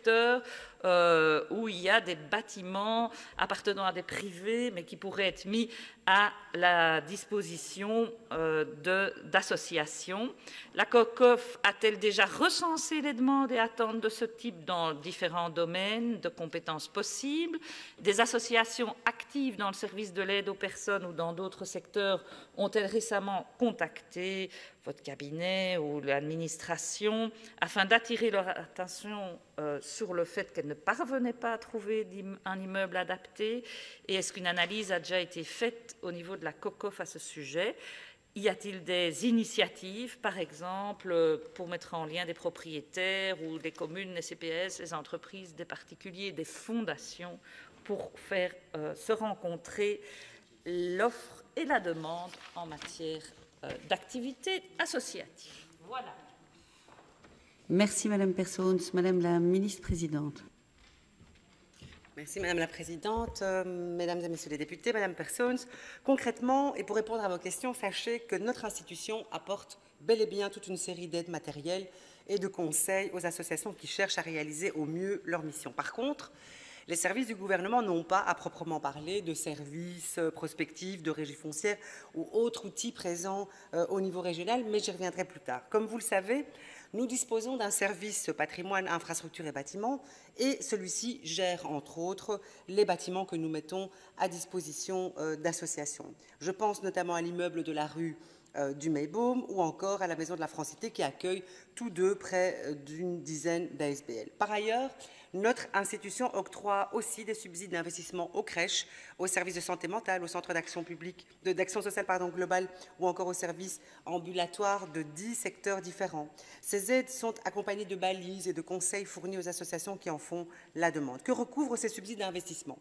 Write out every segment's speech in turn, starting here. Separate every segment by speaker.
Speaker 1: secteurs où il y a des bâtiments appartenant à des privés, mais qui pourraient être mis à la disposition d'associations. La COCOF a-t-elle déjà recensé les demandes et attentes de ce type dans différents domaines de compétences possibles? Des associations actives dans le service de l'aide aux personnes ou dans d'autres secteurs ont-elles récemment contacté votre cabinet ou l'administration afin d'attirer leur attention sur le fait qu'elles ne parvenaient pas à trouver un immeuble adapté? Et est-ce qu'une analyse a déjà été faite au niveau de la COCOF à ce sujet? Y a-t-il des initiatives, par exemple, pour mettre en lien des propriétaires ou des communes, les CPS, les entreprises, des particuliers, des fondations, pour faire se rencontrer l'offre et la demande en matière d'activité associative? Voilà.
Speaker 2: Merci Madame Persons. Madame la ministre-présidente.
Speaker 3: Merci Madame la Présidente, Mesdames et Messieurs les députés, Madame Persons. Concrètement, et pour répondre à vos questions, sachez que notre institution apporte bel et bien toute une série d'aides matérielles et de conseils aux associations qui cherchent à réaliser au mieux leur mission. Par contre, les services du gouvernement n'ont pas à proprement parler de services prospectifs, de régie foncière ou autres outils présents au niveau régional, mais j'y reviendrai plus tard. Comme vous le savez, nous disposons d'un service patrimoine, infrastructure et bâtiments, et celui-ci gère, entre autres, les bâtiments que nous mettons à disposition d'associations. Je pense notamment à l'immeuble de la rue du Maybaume ou encore à la Maison de la Francité qui accueille tous deux près d'une dizaine d'ASBL. Par ailleurs, notre institution octroie aussi des subsides d'investissement aux crèches, aux services de santé mentale, aux centres d'action sociale globale ou encore aux services ambulatoires de 10 secteurs différents. Ces aides sont accompagnées de balises et de conseils fournis aux associations qui en font la demande. Que recouvrent ces subsides d'investissement?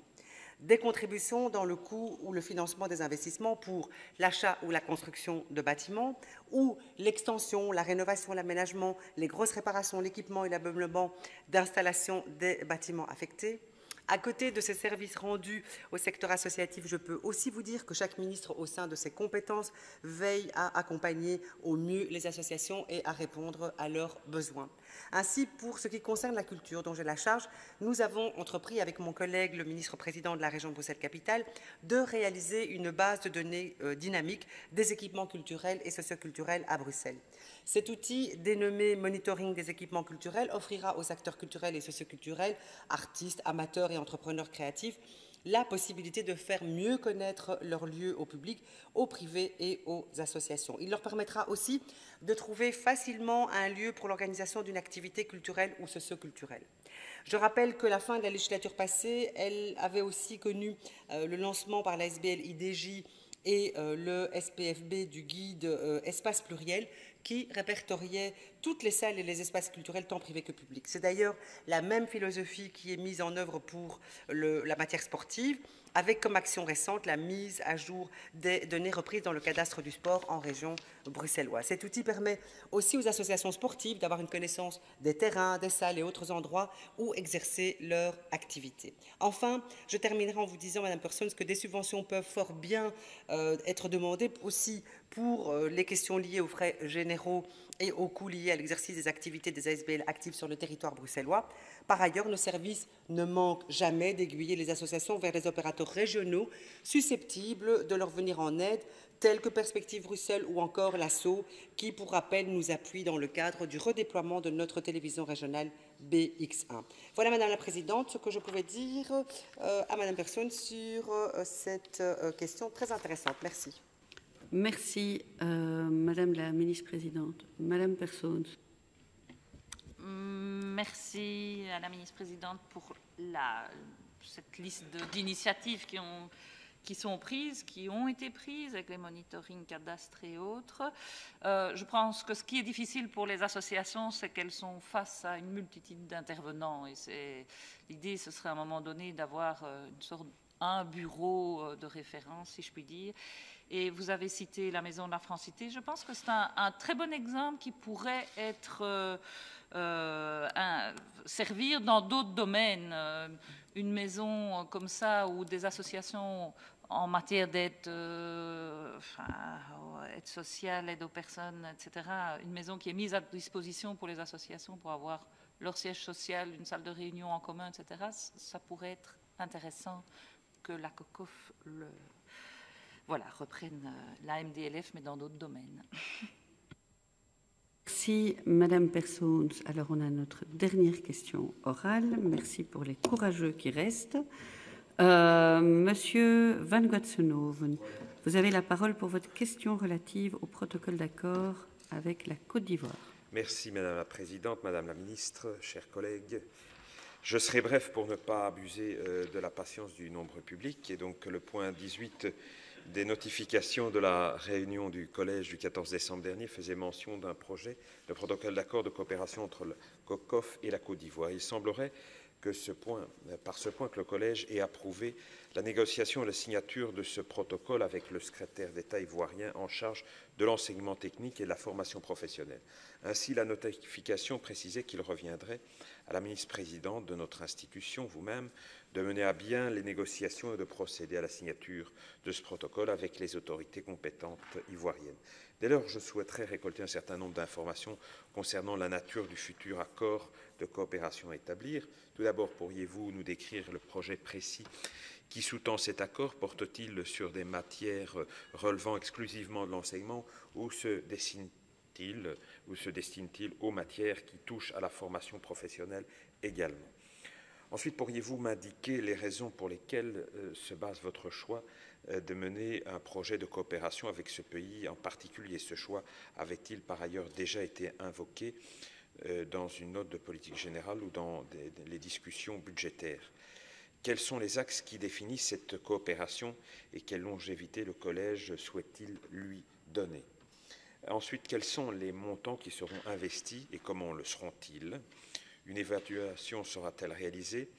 Speaker 3: Des contributions dans le coût ou le financement des investissements pour l'achat ou la construction de bâtiments, ou l'extension, la rénovation, l'aménagement, les grosses réparations, l'équipement et l'ameublement d'installations des bâtiments affectés. À côté de ces services rendus au secteur associatif, je peux aussi vous dire que chaque ministre, au sein de ses compétences, veille à accompagner au mieux les associations et à répondre à leurs besoins. Ainsi, pour ce qui concerne la culture dont j'ai la charge, nous avons entrepris avec mon collègue, le ministre-président de la région de Bruxelles-Capitale, de réaliser une base de données dynamique des équipements culturels et socioculturels à Bruxelles. Cet outil, dénommé Monitoring des équipements culturels, offrira aux acteurs culturels et socioculturels, artistes, amateurs et entrepreneurs créatifs, la possibilité de faire mieux connaître leurs lieux au public, aux privés et aux associations. Il leur permettra aussi de trouver facilement un lieu pour l'organisation d'une activité culturelle ou socioculturelle. Je rappelle que la fin de la législature passée, elle avait aussi connu le lancement par la SBL IDJ et le SPFB du guide Espace Pluriel, qui répertoriait toutes les salles et les espaces culturels, tant privés que publics. C'est d'ailleurs la même philosophie qui est mise en œuvre pour la matière sportive, avec comme action récente la mise à jour des données reprises dans le cadastre du sport en région bruxelloise. Cet outil permet aussi aux associations sportives d'avoir une connaissance des terrains, des salles et autres endroits où exercer leur activité. Enfin, je terminerai en vous disant, Madame Persons, que des subventions peuvent fort bien être demandées aussi pour les questions liées aux frais généraux et aux coûts liés à l'exercice des activités des ASBL actives sur le territoire bruxellois. Par ailleurs, nos services ne manquent jamais d'aiguiller les associations vers les opérateurs régionaux susceptibles de leur venir en aide, tels que Perspective Bruxelles ou encore l'ASSO, qui, pour rappel, nous appuie dans le cadre du redéploiement de notre télévision régionale BX1. Voilà, Madame la Présidente, ce que je pouvais dire à Madame Persson sur cette question très intéressante. Merci.
Speaker 2: Merci, Madame la ministre-présidente. Madame Persons.
Speaker 1: Merci à la ministre-présidente pour cette liste d'initiatives qui sont prises, qui ont été prises avec les monitoring cadastres et autres. Je pense que ce qui est difficile pour les associations, c'est qu'elles sont face à une multitude d'intervenants. Et l'idée, ce serait à un moment donné d'avoir un bureau de référence, si je puis dire. Et vous avez cité la Maison de la Francité. Je pense que c'est un très bon exemple qui pourrait être servir dans d'autres domaines. Une maison comme ça ou des associations en matière d'aide aide sociale, aide aux personnes, etc. Une maison qui est mise à disposition pour les associations pour avoir leur siège social, une salle de réunion en commun, etc., ça pourrait être intéressant que la COCOF reprenne la MDLF, mais dans d'autres domaines.
Speaker 2: Merci, Madame Persons. Alors, on a notre dernière question orale. Merci pour les courageux qui restent. Monsieur Van Goetsenhoven, vous avez la parole pour votre question relative au protocole d'accord avec la Côte d'Ivoire.
Speaker 4: Merci, Madame la Présidente, Madame la Ministre, chers collègues. Je serai bref pour ne pas abuser de la patience du nombre public. Et donc, le point 18 des notifications de la réunion du Collège du 14 décembre dernier faisait mention d'un projet de protocole d'accord de coopération entre le COCOF et la Côte d'Ivoire. Il semblerait que par ce point que le Collège ait approuvé la négociation et la signature de ce protocole avec le secrétaire d'État ivoirien en charge de l'enseignement technique et de la formation professionnelle. Ainsi, la notification précisait qu'il reviendrait à la ministre-présidente de notre institution, vous-même, de mener à bien les négociations et de procéder à la signature de ce protocole avec les autorités compétentes ivoiriennes. Dès lors, je souhaiterais récolter un certain nombre d'informations concernant la nature du futur accord de coopération à établir. Tout d'abord, pourriez-vous nous décrire le projet précis qui sous-tend cet accord? Porte-t-il sur des matières relevant exclusivement de l'enseignement ou se destine-t-il aux matières qui touchent à la formation professionnelle également? Ensuite, pourriez-vous m'indiquer les raisons pour lesquelles se base votre choix de mener un projet de coopération avec ce pays en particulier? Ce choix avait-il par ailleurs déjà été invoqué dans une note de politique générale ou dans les discussions budgétaires? Quels sont les axes qui définissent cette coopération et quelle longévité le Collège souhaite-t-il lui donner? Ensuite, quels sont les montants qui seront investis et comment le seront-ils? Une évaluation sera-t-elle réalisée?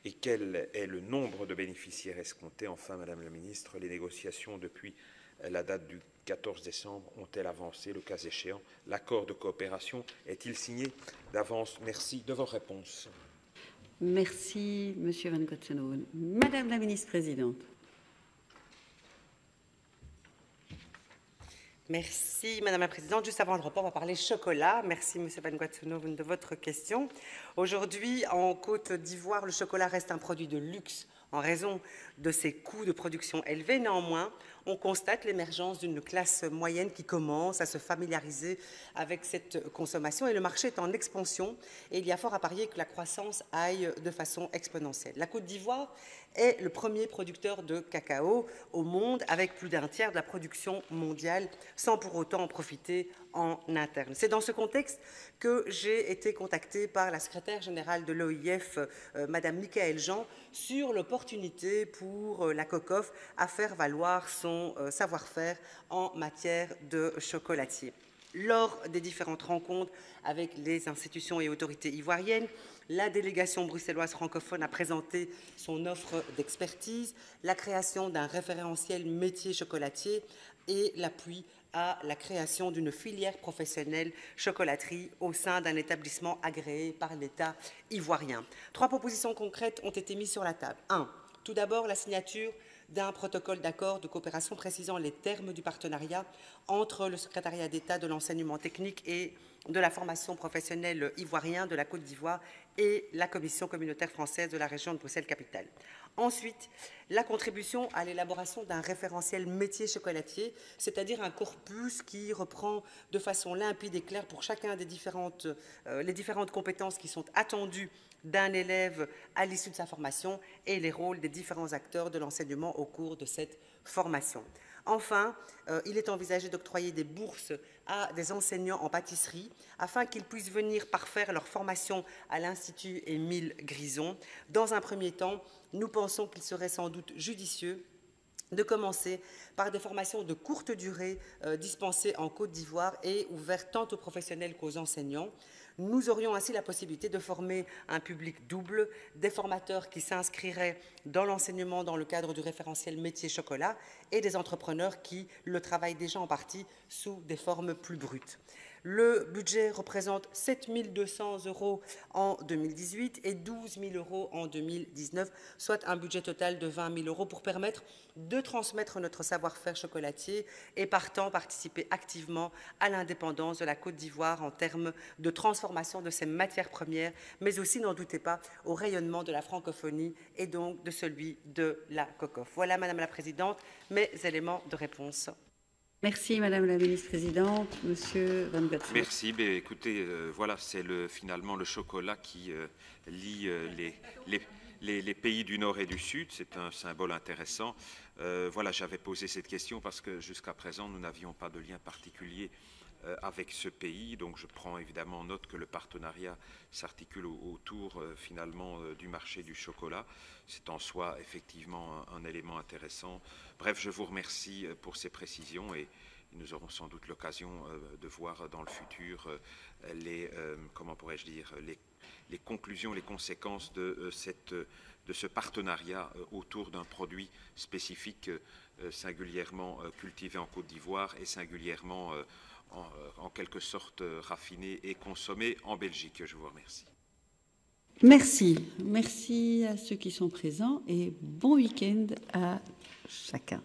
Speaker 4: Et quel est le nombre de bénéficiaires escomptés? Enfin, Madame la Ministre, les négociations depuis la date du 14 décembre ont-elles avancé? Le cas échéant, l'accord de coopération est-il signé d'avance? Merci de vos réponses.
Speaker 2: Merci, Monsieur Van Goetsenhoven. Madame la ministre-présidente.
Speaker 3: Merci, Madame la Présidente. Juste avant le repas, on va parler chocolat. Merci, Monsieur Van Goetsenhoven, de votre question. Aujourd'hui, en Côte d'Ivoire, le chocolat reste un produit de luxe en raison de ses coûts de production élevés. Néanmoins, on constate l'émergence d'une classe moyenne qui commence à se familiariser avec cette consommation et le marché est en expansion et il y a fort à parier que la croissance aille de façon exponentielle. La Côte d'Ivoire est le premier producteur de cacao au monde avec plus d'un tiers de la production mondiale sans pour autant en profiter en interne. C'est dans ce contexte que j'ai été contactée par la secrétaire générale de l'OIF, Madame Michaëlle Jean, sur l'opportunité pour la COCOF à faire valoir son savoir-faire en matière de chocolatier. Lors des différentes rencontres avec les institutions et autorités ivoiriennes, la délégation bruxelloise francophone a présenté son offre d'expertise, la création d'un référentiel métier chocolatier et l'appui à la création d'une filière professionnelle chocolaterie au sein d'un établissement agréé par l'État ivoirien. 3 propositions concrètes ont été mises sur la table. 1. Tout d'abord, la signature d'un protocole d'accord de coopération précisant les termes du partenariat entre le secrétariat d'État de l'enseignement technique et de la formation professionnelle ivoirien de la Côte d'Ivoire et la Commission communautaire française de la région de Bruxelles-Capitale. Ensuite, la contribution à l'élaboration d'un référentiel métier chocolatier, c'est-à-dire un corpus qui reprend de façon limpide et claire pour chacun des les différentes compétences qui sont attendues d'un élève à l'issue de sa formation et les rôles des différents acteurs de l'enseignement au cours de cette formation. Enfin, il est envisagé d'octroyer des bourses à des enseignants en pâtisserie afin qu'ils puissent venir parfaire leur formation à l'Institut Émile Grison. Dans un premier temps, nous pensons qu'il serait sans doute judicieux de commencer par des formations de courte durée dispensées en Côte d'Ivoire et ouvertes tant aux professionnels qu'aux enseignants. Nous aurions ainsi la possibilité de former un public double, des formateurs qui s'inscriraient dans l'enseignement dans le cadre du référentiel métier chocolat et des entrepreneurs qui le travaillent déjà en partie sous des formes plus brutes. Le budget représente 7 200 € en 2018 et 12 000 € en 2019, soit un budget total de 20 000 € pour permettre de transmettre notre savoir-faire chocolatier et partant participer activement à l'indépendance de la Côte d'Ivoire en termes de transformation de ses matières premières, mais aussi, n'en doutez pas, au rayonnement de la francophonie et donc de celui de la COCOF. Voilà, Madame la Présidente, mes éléments de réponse.
Speaker 2: Merci, Madame la Ministre-Présidente. Monsieur Van Goetz.
Speaker 4: Merci. Mais écoutez, voilà, c'est finalement le chocolat qui lie les pays du Nord et du Sud. C'est un symbole intéressant. Voilà, j'avais posé cette question parce que jusqu'à présent, nous n'avions pas de lien particulier avec ce pays. Donc je prends évidemment note que le partenariat s'articule autour finalement du marché du chocolat. C'est en soi effectivement un élément intéressant. Bref, je vous remercie pour ces précisions et nous aurons sans doute l'occasion de voir dans le futur comment pourrais-je dire, les conclusions, les conséquences de ce partenariat autour d'un produit spécifique singulièrement cultivé en Côte d'Ivoire et singulièrement en quelque sorte raffiné et consommé en Belgique. Je vous remercie.
Speaker 2: Merci. Merci à ceux qui sont présents et bon week-end à chacun.